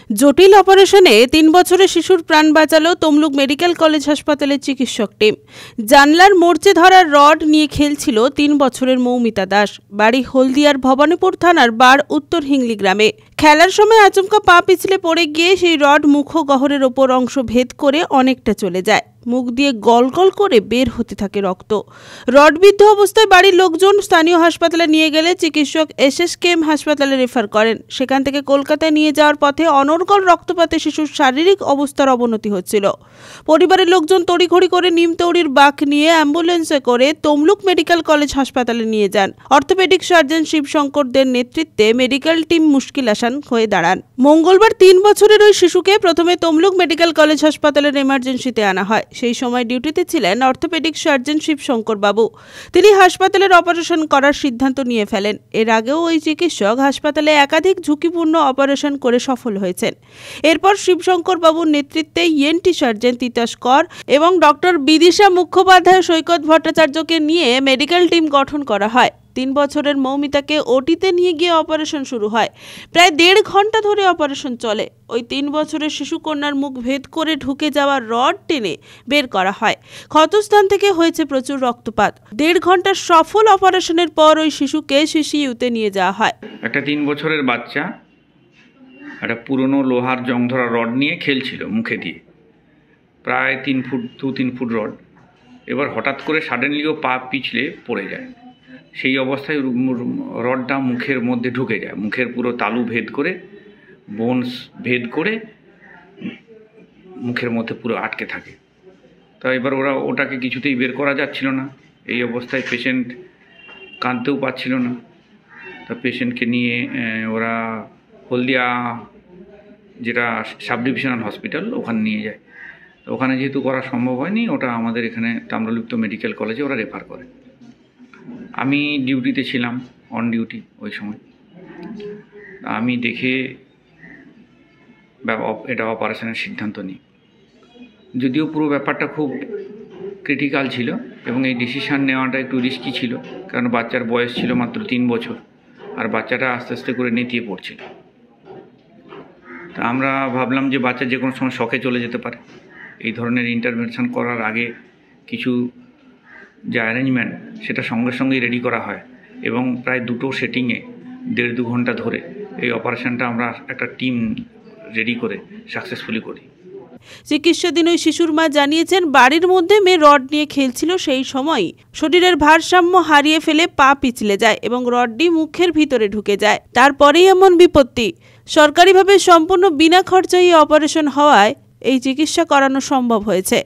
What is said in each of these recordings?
জটিল অপারেশনে ৩ বছরের শিশুর প্রাণ বাঁচালো তমলুক মেডিকেল কলেজ হাসপাতালের চিকিৎসক টিম। জানলার মরচে ধরা রড নিয়ে খেলছিল ৩ বছরের মৌমিতা দাস। বাড়ি হলদিয়ার ভবানীপুর থানার বার উত্তর হিংলি গ্রামে। খেলার সময় আচমকা পা পিছলে পড়ে গিয়ে সেই রড মুখ গহ্বরের ওপর অংশ ভেদ করে অনেকটা চলে যায়। মুখ দিয়ে গল গল করে বের হতে থাকে রক্ত। রডবিদ্ধ অবস্থায় বাড়ির লোকজন স্থানীয় হাসপাতালে নিয়ে গেলে চিকিৎসক SSKM হাসপাতালে রেফার করেন। সেখান থেকে কলকাতায় নিয়ে যাওয়ার পথে অনর্গল রক্তপাতে শিশুর শারীরিক অবস্থার অবনতি হচ্ছিল। পরিবারের লোকজন তড়িঘড়ি করে নিমতৌড়ির বাঁক নিয়ে অ্যাম্বুলেন্সে করে তমলুক মেডিকেল কলেজ হাসপাতালে নিয়ে যান। অর্থোপেডিক সার্জন শিবশঙ্করদের নেতৃত্বে মেডিকেল টিম মুশকিল আসান হয়ে দাঁড়ান। মঙ্গলবার ৩ বছরের ওই শিশুকে প্রথমে তমলুক মেডিকেল কলেজ হাসপাতালের এমার্জেন্সিতে আনা হয়। সেই সময় ডিউটিতে ছিলেন অর্থোপেডিক সার্জন শিবশঙ্কর বাবু। তিনি হাসপাতালের অপারেশন করার সিদ্ধান্ত নিয়ে ফেলেন। এর আগেও ওই চিকিৎসক হাসপাতালে একাধিক ঝুঁকিপূর্ণ অপারেশন করে সফল হয়েছেন। এরপর শিবশঙ্কর বাবুর নেতৃত্বে ENT সার্জন তিতাস কর এবং ডক্টর বিদিশা মুখোপাধ্যায় সৈকত ভট্টাচার্যকে নিয়ে মেডিকেল টিম গঠন করা হয়। ৩ বছরের মৌমিতাকে ওটিতে নিয়ে গিয়ে অপারেশন শুরু হয়। প্রায় ১.৫ ঘন্টা ধরে অপারেশন চলে। ওই ৩ বছরের শিশুকন্যার মুখ ভেদ করে ঢুকে যাওয়া রড টেনে বের করা হয়। ক্ষতস্থান থেকে হয়েছে প্রচুর রক্তপাত। ১.৫ ঘন্টার সফল অপারেশনের পর ওই শিশুকে CCUতে নিয়ে যাওয়া হয়। একটা ৩ বছরের বাচ্চা একটা পুরনো লোহার জং ধরা রড নিয়ে খেলছিল মুখে দিয়ে, প্রায় 2-3 ফুট রড। এবার হঠাৎ করে সাডেনলিও পা পিছলে পড়ে যায়। সেই অবস্থায় রডটা মুখের মধ্যে ঢুকে যায়, মুখের পুরো তালু ভেদ করে, বোনস ভেদ করে মুখের মধ্যে পুরো আটকে থাকে। তো এবার ওটাকে কিছুতেই বের করা যাচ্ছিল না। এই অবস্থায় পেশেন্ট কাঁদতেও পারছিল না। তা পেশেন্টকে নিয়ে ওরা হলদিয়া যেটা সাব ডিভিশনাল হসপিটাল ওখানে নিয়ে যায়। তো ওখানে যেহেতু করা সম্ভব হয়নি, ওটা আমাদের এখানে তাম্রলিপ্ত মেডিকেল কলেজে ওরা রেফার করে। আমি ডিউটিতে ছিলাম, অন ডিউটি ওই সময়। আমি দেখে এটা অপারেশনের সিদ্ধান্ত নিই। যদিও পুরো ব্যাপারটা খুব ক্রিটিক্যাল ছিল এবং এই ডিসিশান নেওয়াটা একটু রিস্কি ছিল, কারণ বাচ্চার বয়স ছিল মাত্র ৩ বছর আর বাচ্চাটা আস্তে আস্তে করে নেতিয়ে পড়ছিল। তা আমরা ভাবলাম যে বাচ্চা যে কোনো সময় শকে চলে যেতে পারে। এই ধরনের ইন্টারভেনশন করার আগে কিছু যে অ্যারেঞ্জমেন্ট সেটা সঙ্গে সঙ্গেই রেডি করা হয় এবং প্রায় 2টো সেটিংয়ে 1.5-2 ঘন্টা ধরে এই অপারেশনটা আমরা একটা টিম রেডি করে সাকসেসফুলি করি। চিকিৎসাধীন ওই শিশুর মা জানিয়েছেন, বাড়ির মধ্যে মেয়ে রড নিয়ে খেলছিল। সেই সময় শরীরের ভারসাম্য হারিয়ে ফেলে পা পিছলে যায় এবং রডটি মুখের ভিতরে ঢুকে যায়। তারপরেই এমন বিপত্তি। সরকারিভাবে সম্পূর্ণ বিনা খরচায় অপারেশন হওয়ায় এই চিকিৎসা করানো সম্ভব হয়েছে।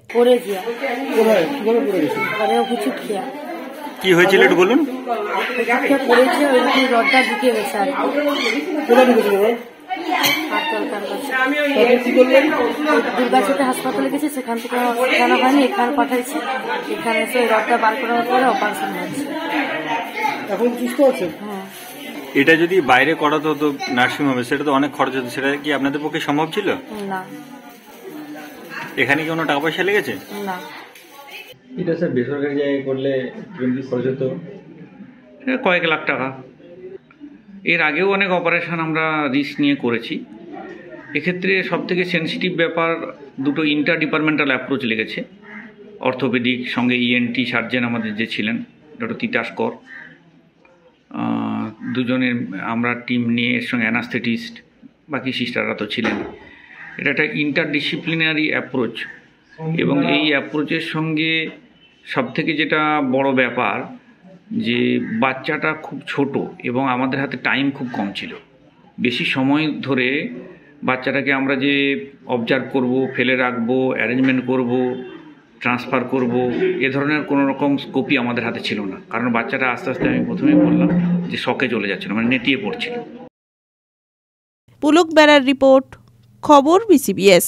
কি হয়েছিল একটু বলুন। দুর্গাচকে হাসপাতালে গেছি, সেখান থেকে দেখানো হয়নি, এখানে পাঠাইছি। এখানে এসে রডটা বার করার পরে অপারেশন হয়েছে। এখন সুস্থ আছে? হ্যাঁ। এটা যদি বাইরে করাতো তো নার্সিং হোমে, সেটা তো অনেক খরচ হতো। সেটা কি আপনাদের পক্ষে সম্ভব ছিল? না। এখানে কি কোনো টাকা পয়সা লেগেছে? না। এটা স্যার বেসরকারি জায়গায় করলে কি খরচ হতো? কয়েক লাখ টাকা। এর আগেও অনেক অপারেশন আমরা রিস্ক নিয়ে করেছি। এক্ষেত্রে সবথেকে সেন্সিটিভ ব্যাপার 2টো ইন্টার ডিপার্টমেন্টাল অ্যাপ্রোচ লেগেছে। অর্থোপেডিক সঙ্গে ENT সার্জন আমাদের যে ছিলেন ডক্টর তিতাস কর, দুজনের আমরা টিম নিয়ে, এর সঙ্গে অ্যানাস্থেটিস্ট, বাকি সিস্টাররা তো ছিলেন। এটা একটা ইন্টারডিসিপ্লিনারি অ্যাপ্রোচ এবং এই অ্যাপ্রোচের সঙ্গে সবথেকে যেটা বড় ব্যাপার যে বাচ্চাটা খুব ছোট এবং আমাদের হাতে টাইম খুব কম ছিল। বেশি সময় ধরে বাচ্চাটাকে আমরা যে অবজার্ভ করব, ফেলে রাখবো, অ্যারেঞ্জমেন্ট করব, ট্রান্সফার করব, এ ধরনের কোনো রকম স্কোপই আমাদের হাতে ছিল না। কারণ বাচ্চাটা আস্তে আস্তে, আমি প্রথমেই বললাম যে শকে চলে যাচ্ছিল, মানে নেতিয়ে পড়ছিল। পুলক বেড়ার রিপোর্ট, খবর BCBS।